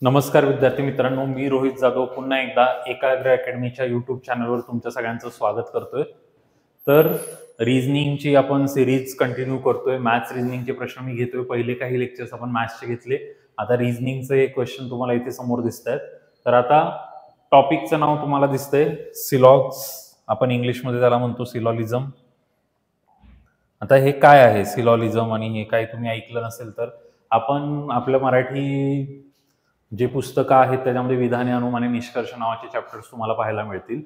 नमस्कार विद्यार्थी मित्रांनो, मी रोहित जाधव पुन्हा एकदा एकाग्र अकॅडमीच्या यूट्यूब चॅनलवर तुमच्या सगळ्यांचं स्वागत करतोय. तर रिझनिंगची आपण सिरीज कंटिन्यू करतोय. मॅथ्स रिझनिंगचे प्रश्न मी घेतोय. पहिले काही लेक्चर्स आपण मॅथ्सचे घेतले. आता रिझनिंगचे क्वेश्चन तुम्हाला इथे समोर दिसत आहेत. तर आता टॉपिकचं नाव तुम्हाला दिसतंय सिलॉग्स, आपण इंग्लिशमध्ये त्याला म्हणतो सिलॉलिझम. आता हे काय आहे सिलॉलिझम आणि हे काय तुम्ही ऐकलं नसेल तर आपण आपल्या मराठी जे पुस्तकं आहेत त्याच्यामध्ये विधाने, अनुमाने, निष्कर्ष नावाचे चॅप्टर्स तुम्हाला पाहायला मिळतील.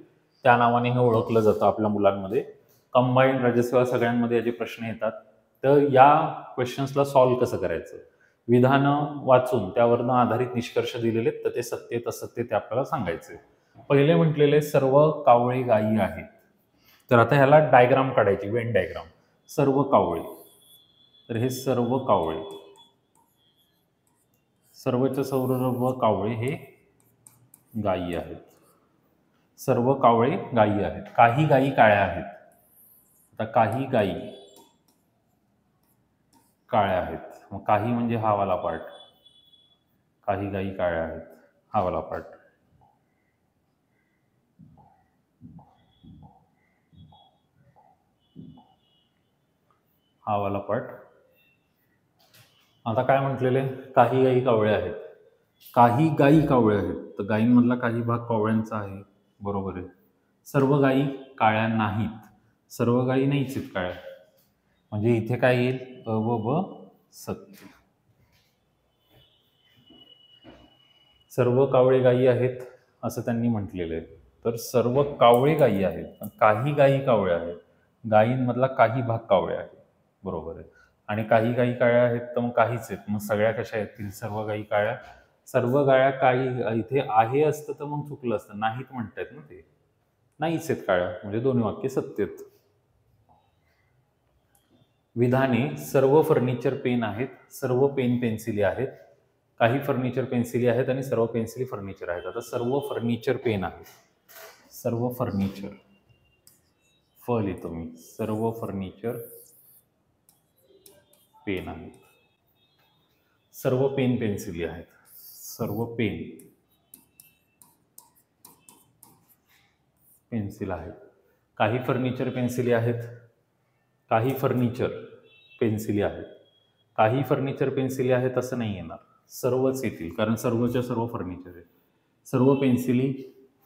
त्या नावाने हे ओळखलं जातं आपल्या मुलांमध्ये. कंबाईंड राजसेवा सगळ्यांमध्ये याचे प्रश्न येतात. तर या क्वेश्चन्सला सॉल्व्ह कसं करायचं, विधानं वाचून त्यावरनं आधारित निष्कर्ष दिलेले तर ते सत्य असत्य ते आपल्याला सांगायचे. पहिले म्हटलेले सर्व कावळे गायी आहेत. तर आता ह्याला डायग्राम काढायची, वेन डायग्राम. सर्व कावळे, तर हे सर्व कावळे, सर्वच्या सर्व कावळे हे गायी आहेत. सर्व कावळे गायी आहेत. काही गायी काळ्या आहेत. आता काही गायी काळ्या आहेत. मग काही म्हणजे हा वाला पार्ट. काही गायी काळ्या आहेत, हा वाला पार्ट. हा वाला पार्ट. आता काय म्हटलेले, काही गायी कावळे आहेत. काही गायी कावळे आहेत, तर गायींमधला काही भाग कावळ्यांचा आहे, बरोबर आहे. सर्व गायी काळ्या नाहीत. सर्व गायी नाहीच आहेत काळ्या, म्हणजे इथे काय येईल, अ व ब सत्य. सर्व कावळे गायी आहेत असं त्यांनी म्हटलेलं आहे. तर सर्व कावळे गायी आहेत, पण काही गायी कावळे आहेत. गायींमधला काही भाग कावळे आहे, बरोबर आहे. आणि काही गायी काळ्या आहेत, तर मग काहीच आहेत. मग सगळ्या कशा येतील, सर्व गायी काळ्या. सर्व गाया काही इथे आहे असतं तर मग चुकलं असतं. नाहीत म्हणतायत ना ते, नाहीच आहेत काळ्या, म्हणजे दोन्ही वाक्य सत्य आहेत. विधाने सर्व फर्निचर पेन आहेत. सर्व पेन पेन्सिली आहेत. काही फर्निचर पेन्सिली आहेत आणि सर्व पेन्सिली फर्निचर आहेत. आता सर्व फर्निचर पेन आहेत. सर्व फर्निचर, फ लिहितो मी. सर्व फर्निचर पेन आहेत. सर्व पेन पेन्सिली आहेत. सर्व पेन पेन्सिल आहेत. काही फर्निचर पेन्सिली आहेत. काही फर्निचर पेन्सिली आहेत. काही फर्निचर पेन्सिली आहेत असं नाही येणार, सर्वच येतील, कारण सर्वच्या सर्व फर्निचर आहेत. सर्व पेन्सिली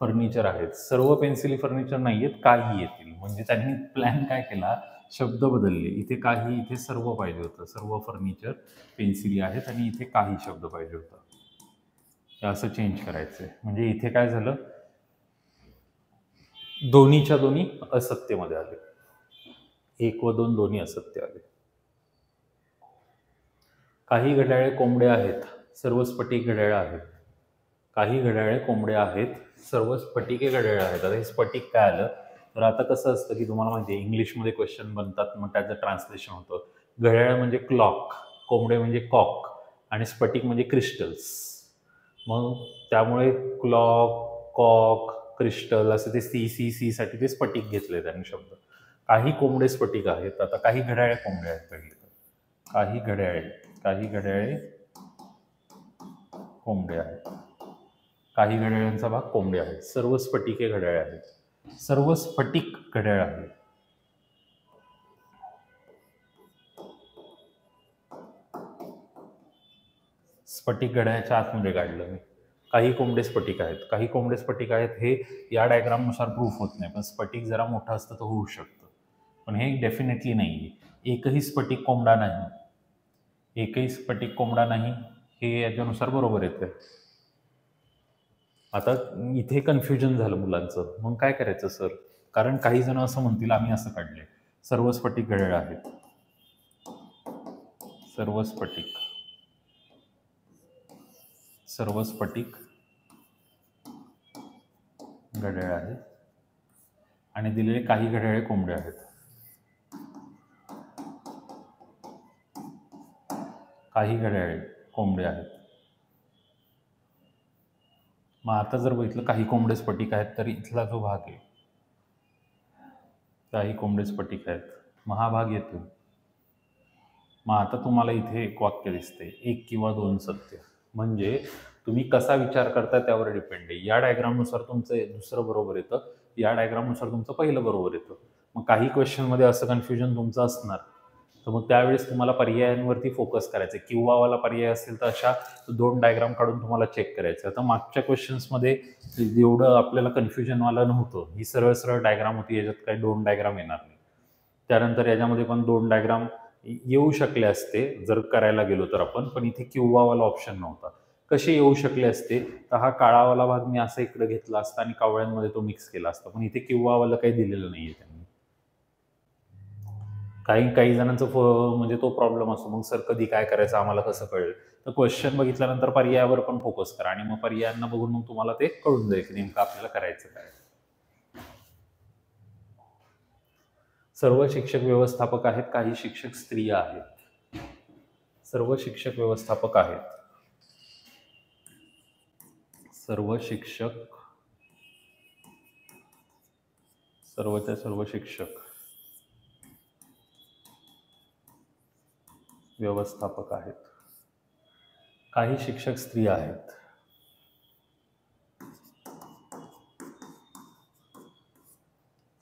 फर्निचर आहेत. सर्व पेन्सिली फर्निचर नाही आहेत, काही येतील. म्हणजे त्यांनी प्लॅन काय केला, शब्द बदलले. इथे काही, इथे सर्व पाहिजे होतं. सर्व फर्निचर पेन्सिली आहेत आणि इथे काही शब्द पाहिजे होता, हे असं चेंज करायचंय. म्हणजे इथे काय झालं, दोन्हीच्या दोन्ही असत्यमध्ये आले. 1 व 2 दोन्ही असत्य आले. काही घड्याळे कोंबडे आहेत. सर्व स्फटिक घड्याळे आहेत. काही घड्याळे कोंबडे आहेत. सर्व स्फटिके घड्याळे आहेत. आता हे स्फटिक काय आलं, तर आता कसं असतं की तुम्हाला माहिती आहे, इंग्लिशमध्ये क्वेश्चन बनतात, मग त्याचं ट्रान्सलेशन होतं. घड्याळ म्हणजे क्लॉक, कोंबडे म्हणजे कॉक, आणि स्फटिक म्हणजे क्रिस्टल्स. मग त्यामुळे क्लॉक, कॉक, क्रिस्टल असं ते सी साठी ते स्फटिक घेतले त्यांनी शब्द. काही कोंबडे स्फटिक आहेत. आता काही घड्याळे कोंबडे आहेत. पहिले काही घड्याळे कोंबडे आहेत. काही घड्याळांचा भाग कोंबडे आहेत. सर्व स्फटिके घड्याळे आहेत. सर्व स्फटिक घड्याळ आहेत. स्फटिक घड्याळाच्या आतमध्ये काढलं मी. काही कोंबडे स्फटिक आहेत. काही कोंबडे स्फटिक आहेत हे या डायग्रामनुसार प्रूफ होत नाही, पण स्फटिक जरा मोठं असतं तर होऊ शकतं, पण हे डेफिनेटली नाही. एकही स्फटिक कोंबडा नाही. एकही स्फटिक कोंबडा नाही हे याच्यानुसार बरोबर येतं. आता इथे कन्फ्युजन झालं मुलांचं. मग काय करायचं सर, कारण काही जण असं म्हणतील आम्ही असं काढले, सर्व स्फटिक घड्याळ आहेत. सर्व स्फटिक घड्याळ आहेत आणि दिलेले काही घड्याळे कोंबडे आहेत. काही घड्याळे कोंबडे आहेत. मग आता जर बघितलं काही कोंबडे स्फटिक आहेत, तर इथला जो भाग आहे, काही कोंबडे स्फटिक आहेत, मग हा भाग येतो. मग आता तुम्हाला इथे एक वाक्य दिसते, 1 किंवा 2 सत्य. म्हणजे तुम्ही कसा विचार करता त्यावर डिपेंड आहे. या डायग्रामनुसार तुमचं दुसरं बरोबर येतं, या डायग्रामनुसार तुमचं पहिलं बरोबर येतं. मग काही क्वेश्चनमध्ये असं कन्फ्युजन तुमचं असणार, तर मग त्यावेळेस तुम्हाला पर्यायांवरती फोकस करायचं. किंवावाला पर्याय असेल तर अशा 2 डायग्राम काढून तुम्हाला चेक करायचं. आता मागच्या क्वेश्चन्समध्ये एवढं आपल्याला कन्फ्युजनवाला नव्हतं. ही सरळ सरळ डायग्राम होती, याच्यात काही 2 डायग्राम येणार नाही. त्यानंतर याच्यामध्ये पण 2 डायग्राम येऊ शकले असते जर करायला गेलो तर आपण, पण इथे किंवावाला ऑप्शन नव्हता. कसे येऊ शकले असते, तर हा काळावाला भाग मी असा इकडे घेतला असता आणि कावळ्यांमध्ये तो मिक्स केला असता, पण इथे किंवावाला काही दिलेलं नाहीये त्यांनी. काही जणांचं म्हणजे तो प्रॉब्लेम असतो, मग सर कधी काय करायचं आम्हाला कसं कळेल? तर क्वेश्चन बघितल्यानंतर पर्यायावर पण फोकस करा आणि मग पर्यायांना बघून मग तुम्हाला ते कळून जाईल की नेमकं आपल्याला करायचं काय. सर्व शिक्षक व्यवस्थापक आहेत, काही शिक्षक स्त्रिया आहेत. सर्व शिक्षक व्यवस्थापक आहेत. सर्व शिक्षक व्यवस्थापक आहेत. काही शिक्षक स्त्रिया आहेत.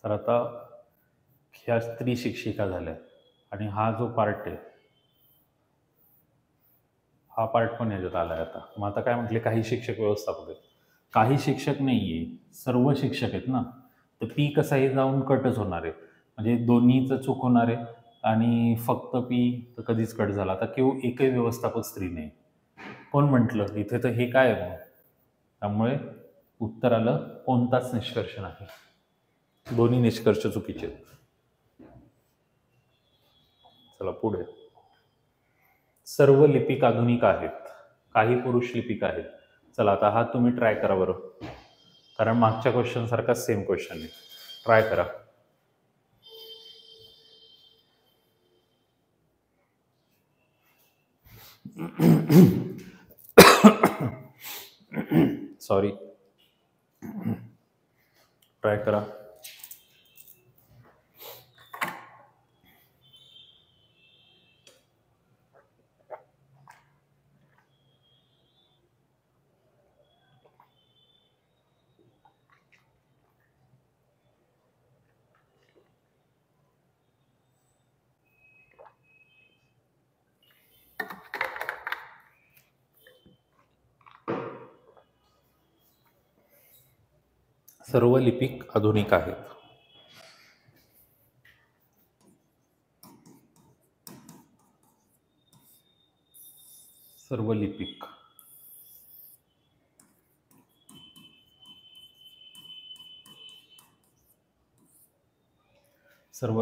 तर आता ह्या स्त्री शिक्षिका झाल्या आणि हा जो पार्ट आहे, हा पार्ट पण याच्यात आलाय. आता मग आता काय म्हटले, काही शिक्षक व्यवस्थापक आहेत. काही शिक्षक नाहीये, सर्व शिक्षक आहेत ना, तर पी कसाही जाऊन कटच होणार आहे, म्हणजे दोन्हीचं चूक होणार आहे. आणि फक्त पी तर कधीच कट झाला. आता एकही व्यवस्थापक स्त्री नाही. कोण म्हटलं इथे? तर हे काय आहे मग? त्यामुळे उत्तर आलं कोणताच निष्कर्ष नाही. दोन्ही निष्कर्ष चुकीचे आहेत. चला पुढे. सर्व लिपिक आधुनिक आहेत, काही पुरुष लिपिक आहेत. चला आता हा तुम्ही ट्राय करा बरं, कारण मागच्या क्वेश्चन सारखा सेम क्वेश्चन आहे. ट्राय करा. सॉरी, ट्राय करा. सर्व लिपिक आधुनिक आहेत. सर्व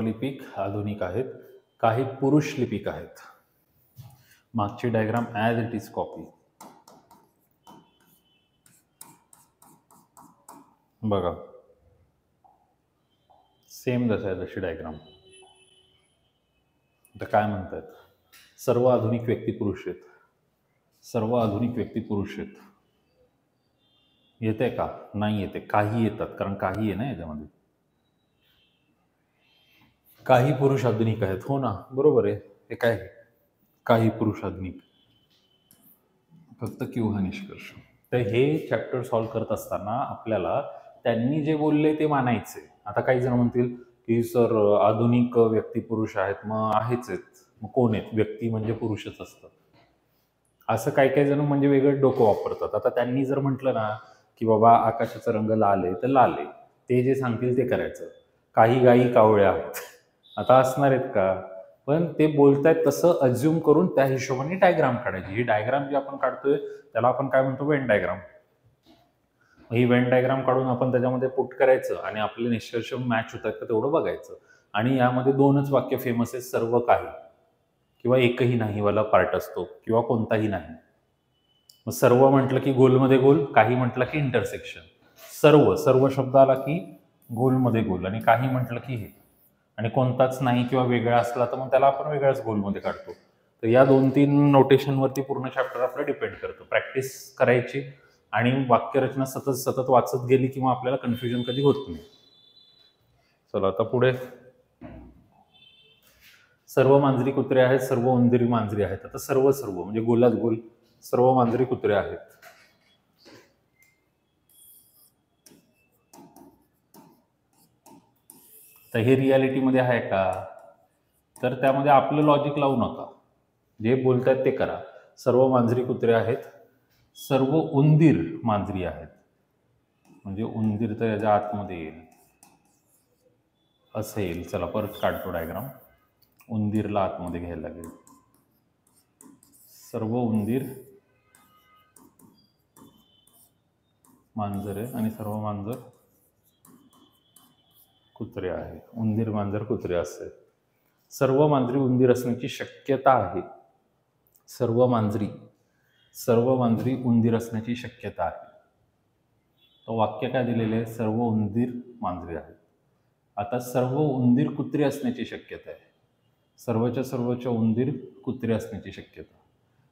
लिपिक आधुनिक आहेत. काही पुरुष लिपिक आहेत. मागची diagram as it is copy. बघा, सेम जसं आहे तशी डायग्राम. आता काय म्हणतात, सर्व आधुनिक व्यक्ती पुरुष आहेत. सर्व आधुनिक व्यक्ती पुरुष आहेत. येते का? नाही येते. काही येतात, कारण काही आहे ना याच्यामध्ये. काही पुरुष आधुनिक आहेत. हो ना, बरोबर आहे. हे काय, काही पुरुष आधुनिक, फक्त क्यू हा निष्कर्ष. तर हे चॅप्टर सॉल्व्ह करत असताना आपल्याला त्यांनी जे बोलले ते मानायचे. आता काही जण म्हणतील की सर आधुनिक व्यक्ती पुरुष आहेत, मग आहेच आहेत, मग कोण आहेत? व्यक्ती म्हणजे पुरुषच असतं. असं काही जण म्हणजे वेगळं डोकं वापरतात. आता त्यांनी जर म्हटलं ना की बाबा आकाशाचा रंग लाल आहे, तर लाल आहे, ते जे सांगतील ते करायचं. काही गायी कावळ्या आहेत, आता असणार आहेत का? पण ते बोलतायत तसं अज्युम करून त्या हिशोबाने डायग्राम काढायची. ही डायग्राम जी आपण काढतोय त्याला आपण काय म्हणतो? Venn diagram. ही वेन डायग्राम काढून आपण त्याच्यामध्ये पुट करायचं आणि आपले निष्कर्ष मॅच होतात का तेवढं बघायचं. आणि यामध्ये 2च वाक्य फेमस आहेत, सर्व काही किंवा एकही नाही वाला पार्ट असतो किंवा कोणताही नाही. मग सर्व म्हटलं की गोलमध्ये गोल, काही म्हटलं की इंटरसेक्शन. सर्व शब्द आला की गोलमध्ये गोल, आणि काही म्हटलं की हे, आणि कोणताच नाही किंवा वेगळा असला तर मग त्याला आपण वेगळ्याच गोलमध्ये काढतो. तर या 2-3 नोटेशनवरती पूर्ण चॅप्टर आपलं डिपेंड करतो. प्रॅक्टिस करायची आणि वाक्यरचना सतत वाचत गेली किंवा आपल्याला कन्फ्युजन कधी होत नाही. चला आता पुढे. सर्व मांजरी कुत्रे आहेत, सर्व उंदीर मांजरी आहेत. आता सर्व म्हणजे गोलात गोल, सर्व मांजरी कुत्रे आहेत. तर हे रियालिटीमध्ये आहे का? तर त्यामध्ये आपलं लॉजिक लावू नका, जे बोलतायत ते करा. सर्व मांजरी कुत्रे आहेत, सर्व उंदीर मांजरी आहेत. म्हणजे उंदीर तर याच्या आतमध्ये येईल, असं येईल. चला परत काढतो डायग्राम. उंदीरला आतमध्ये घ्यायला लागेल. सर्व उंदीर मांजर आहे आणि सर्व मांजर कुत्रे आहे. उंदीर मांजर कुत्रे असते. सर्व मांजरी उंदीर असण्याची शक्यता आहे. सर्व मांजरी उंदीर असण्याची शक्यता आहे. तो वाक्य काय दिलेले आहे? सर्व उंदीर मांजरी आहेत. आता सर्व उंदीर कुत्रे असण्याची शक्यता आहे. सर्वच्या उंदीर कुत्रे असण्याची शक्यता.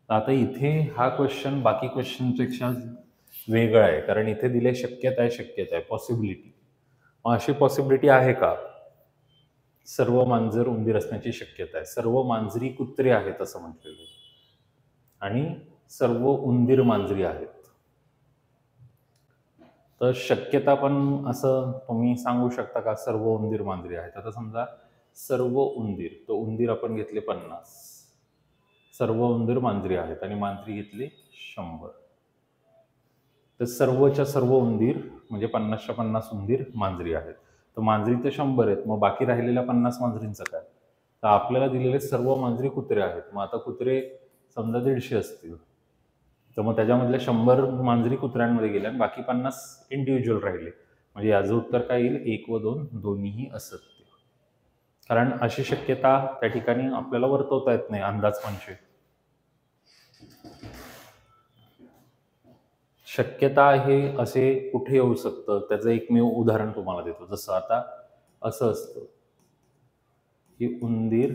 आता इथे हा क्वेश्चन बाकी क्वेश्चनपेक्षा वेगळा आहे, कारण इथे दिले शक्यता आहे, पॉसिबिलिटी. अशी पॉसिबिलिटी आहे का? सर्व मांजर उंदीर असण्याची शक्यता आहे. सर्व मांजरी कुत्रे आहेत असं म्हटलेलं आहे आणि सर्व उंदीर मांजरी आहेत. तर शक्यता पण असं तुम्ही सांगू शकता का सर्व उंदीर मांजरी आहेत? आता समजा सर्व उंदीर, तो उंदीर आपण घेतले 50, सर्व उंदीर मांजरी आहेत आणि मांजरी घेतली 100. तर सर्वच्या सर्व उंदीर म्हणजे 50च्या 50 उंदीर मांजरी आहेत. तर मांजरी तर 100 आहेत, मग बाकी राहिलेल्या 50 मांजरींचं काय? तर आपल्याला दिलेले सर्व मांजरी कुत्रे आहेत. मग आता कुत्रे समजा 150 असतील, तर मग त्याच्यामधल्या 100 मांजरी कुत्र्यांमध्ये गेल्या आणि बाकी 50 इंडिव्हिज्युअल राहिले. म्हणजे याचं उत्तर काय येईल? 1 व 2 दोन्हीही असत्य. कारण अशी शक्यता त्या ठिकाणी आपल्याला वर्तवता येत नाही अंदाजपंचे. शक्यता आहे असे कुठे येऊ शकतं? त्याचं एकमेव उदाहरण तुम्हाला देतो. जसं आता असं असतं की उंदीर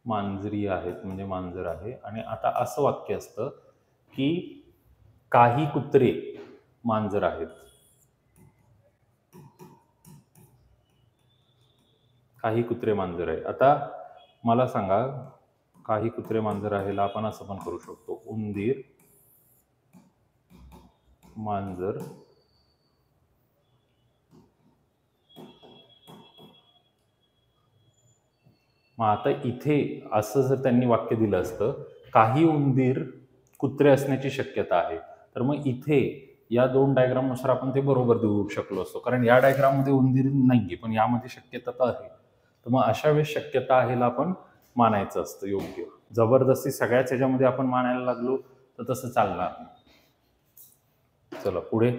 मांजरी आहेत म्हणजे मांजर आहे, आणि आता असं वाक्य असतं की काही कुत्रे मांजर आहेत. काही कुत्रे मांजर आहे. आता मला सांगा, काही कुत्रे मांजर आहे आपण असं पण करू शकतो, उंदीर मांजर मग आता इथे असं जर त्यांनी वाक्य दिलं असतं, काही उंदीर कुत्रे असण्याची शक्यता आहे, तर मग इथे या 2 डायग्रामनुसार आपण ते बरोबर देऊ शकलो असतो. कारण या डायग्राममध्ये उंदीर नाहीये, पण यामध्ये शक्यता तर आहे. तर मग अशा वेळेस शक्यता आहेला आपण मानायचं असतं योग्य. जबरदस्ती सगळ्याच ह्याच्यामध्ये आपण मानायला लागलो तर तसं चालणार नाही. चला पुढे.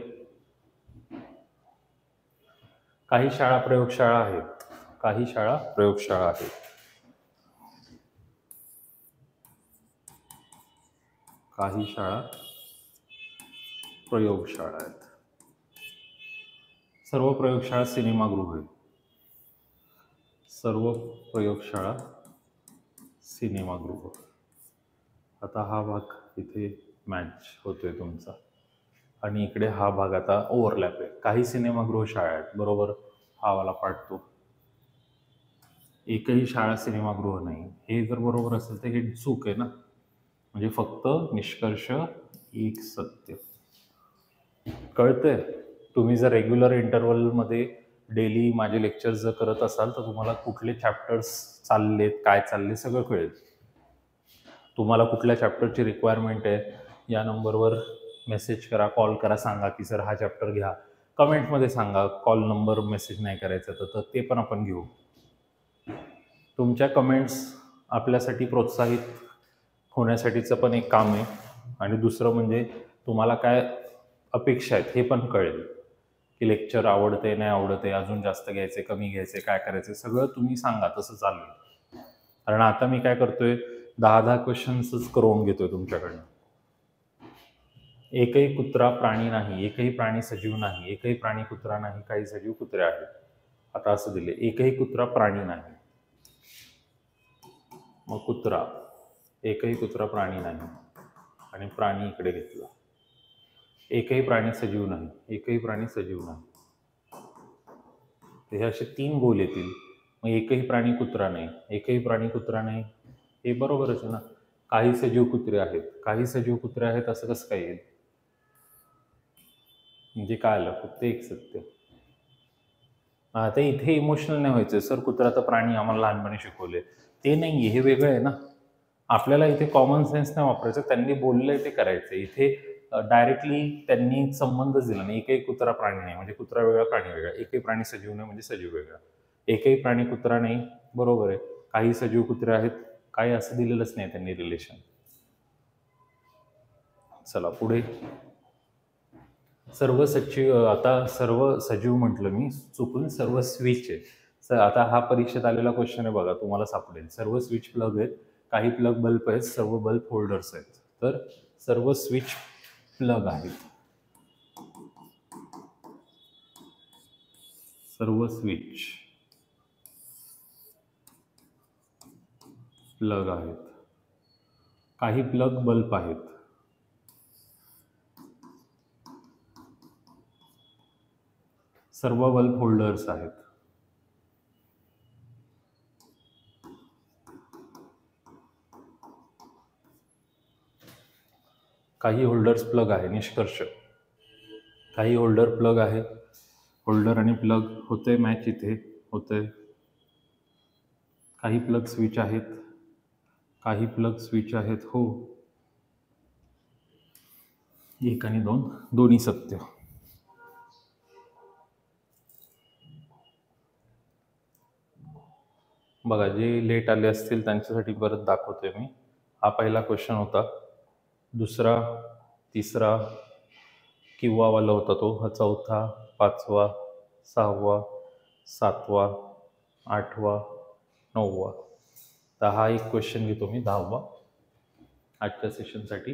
काही शाळा प्रयोगशाळा आहेत. काही शाळा प्रयोगशाळा आहेत. काही शाळा प्रयोगशाळा आहेत. सर्व प्रयोगशाळा सिनेमागृह आहेत. सर्व प्रयोगशाळा सिनेमागृह. आता हा भाग इथे मॅच होतोय तुमचा आणि इकडे हा भाग आता ओव्हरलॅप आहे. काही सिनेमागृह शाळा आहेत, बरोबर. हा वाला पार्ट तो. एकही शाळा सिनेमागृह नाही, हे जर बरोबर असेल तर हे चूक आहे ना. म्हणजे फक्त निष्कर्ष एक सत्य. कळतंय? तुम्ही जर रेग्युलर इंटरव्हलमध्ये डेली माझे लेक्चर्स जर करत असाल तर तुम्हाला कुठले चॅप्टर्स चाललेत, काय चालले सगळं कळेल. तुम्हाला कुठल्या चॅप्टरची रिक्वायरमेंट आहे या नंबरवर मेसेज करा, कॉल करा, सांगा की सर हा चॅप्टर घ्या. कमेंटमध्ये सांगा, कॉल नंबर मेसेज नाही करायचं तर ते पण आपण घेऊ. तुमच्या कमेंट्स आपल्यासाठी प्रोत्साहित होण्यासाठीचं पण एक काम आहे. आणि दुसरं म्हणजे तुम्हाला काय अपेक्षा आहेत हे पण कळेल की लेक्चर आवडते, नाही आवडते, अजून जास्त घ्यायचे, कमी घ्यायचे, काय करायचे, सगळं तुम्ही सांगा. तसं चालेल. कारण आता मी काय करतोय, 10 क्वेश्चन्सच करून घेतोय तुमच्याकडनं. एकही कुत्रा प्राणी नाही, एकही प्राणी सजीव नाही, एकही प्राणी कुत्रा नाही, काही सजीव कुत्रे आहेत. आता असं दिले, एकही कुत्रा प्राणी नाही, मग कुत्रा, एकही कुत्रा प्राणी नाही आणि प्राणी इकडे घेतला. एकही प्राणी सजीव नाही, एकही प्राणी सजीव नाही, हे असे 3 गोल येतील. मग एकही प्राणी कुत्रा नाही, एकही प्राणी कुत्रा नाही, हे बरोबरच आहे ना. काही सजीव कुत्रे आहेत, काही सजीव कुत्रे आहेत, असं कसं काय येईल? म्हणजे काय आलं? फक्त एक सत्य. आता इथे इमोशनल नाही व्हायचं सर, कुत्रा तर प्राणी आम्हाला लहानपणी शिकवले, ते नाही हे वेगळं आहे ना. आपल्याला इथे कॉमन सेन्स नाही वापरायचं, त्यांनी बोललंय ते करायचं. इथे डायरेक्टली त्यांनी संबंधच दिला नाही. एकही कुत्रा प्राणी नाही म्हणजे कुत्रा वेगळा प्राणी वेगळा, एकही प्राणी सजीव नाही म्हणजे सजीव वेगळा, एकही प्राणी कुत्रा नाही. बरोबर आहे, काही सजीव कुत्रे आहेत, काही असं दिलेलंच नाही त्यांनी रिलेशन. चला पुढे. सर्व सचिव, आता सर्व सजीव म्हटलं मी चुकून, सर्व स्विच आहे. आता हा परीक्षेत आलेला क्वेश्चन आहे बघा, तुम्हाला सापडेल. सर्व स्विच प्लग आहेत, काही प्लग बल्ब आहेत, सर्व बल्ब होल्डर्स आहेत. तर सर्व स्विच प्लग आहेत, सर्व स्विच प्लग आहेत, काही प्लग बल्ब आहेत, सर्व बल्ब होल्डर्स आहेत. काही होल्डर्स प्लग आहे. निष्कर्ष, काही होल्डर प्लग आहे. होल्डर आणि प्लग होते मॅच, इथे होते. काही प्लग स्विच आहेत, काही प्लग स्विच आहेत. हो, 1 आणि 2 दोन्ही सत्य. बघा, जे लेट आले असतील त्यांच्यासाठी परत दाखवतोय मी. हा पहिला क्वेश्चन होता, दुसरा, तिसरा किंवा वाला होता तो, हा चौथा, 5वा, 6वा, 7वा, 8वा, 9वा. तर हा एक क्वेश्चन घेतो मी, 10वा आजच्या सेशनसाठी.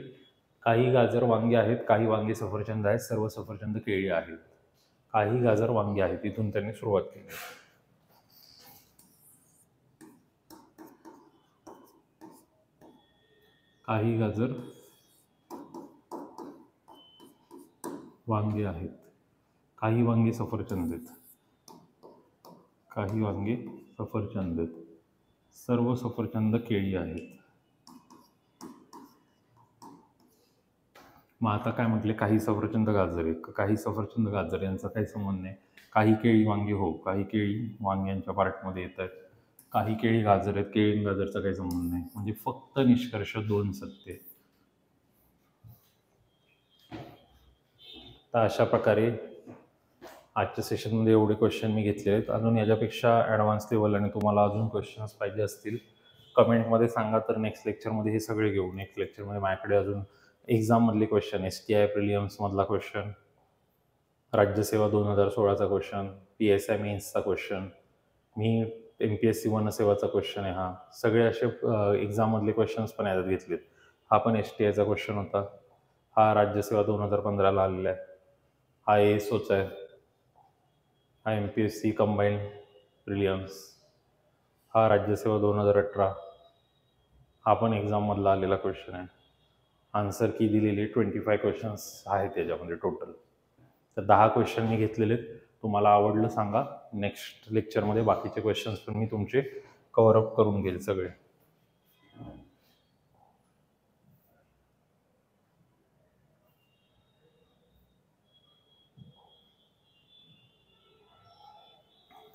काही गाजर वांगे आहेत, काही वांगे सफरचंद आहेत, सर्व सफरचंद केळी आहेत. काही गाजर वांगे आहेत, इथून त्यांनी सुरुवात केली. काही गाजर वांगे आहेत, काही वांगे सफरचंद आहेत, काही वांगे सफरचंद आहेत, सर्व सफरचंद केळी आहेत. मग आता काय म्हटले, काही सफरचंद गाजर आहेत, काही सफरचंद गाजर यांचा काही संबंध नाही. काही केळी वांगे, हो, काही केळी वांग्यांच्या पार्टमध्ये येत आहेत. काही केळी गाजर आहेत, केळी गाजरचा काही संबंध नाही. म्हणजे फक्त निष्कर्ष 2 सत्य. तर अशा प्रकारे आजच्या सेशनमध्ये एवढे क्वेश्चन मी घेतले आहेत. अजून याच्यापेक्षा ॲडव्हान्स लेवल आणि तुम्हाला अजून क्वेश्चन्स पाहिजे असतील कमेंटमध्ये सांगा, तर नेक्स्ट लेक्चरमध्ये हे सगळे घेऊ. नेक्स्ट लेक्चरमध्ये माझ्याकडे अजून एक्झाममधले क्वेश्चन, STI प्रिलियम्समधला क्वेश्चन, राज्यसेवा 2016चा क्वेश्चन, PSI मेन्सचा क्वेश्चन, मी MPSC वनसेवाचा क्वेश्चन आहे हा. सगळे असे एक्झाममधले क्वेश्चन्स पण याच्यात घेतलेत. हा पण STIचा क्वेश्चन होता. हा राज्यसेवा 2015ला आलेला आहे. हा ASOचा आहे. हा MPSC कंबाईंड प्रिलियम्स. हा राज्यसेवा 2018. हा पण एक्झाममधला आलेला क्वेश्चन आहे. आन्सर की दिलेली 25 क्वेश्चन्स आहेत त्याच्यामध्ये टोटल. तर 10 क्वेश्चन मी घेतलेले. तुम्हाला आवडलं सांगा. नेक्स्ट लेक्चरमध्ये बाकीचे क्वेश्चन्स पण मी तुमचे कव्हर अप करून घेईल सगळे.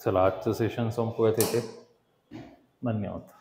चला, आजचं सेशन संपवूयात इथे. धन्यवाद.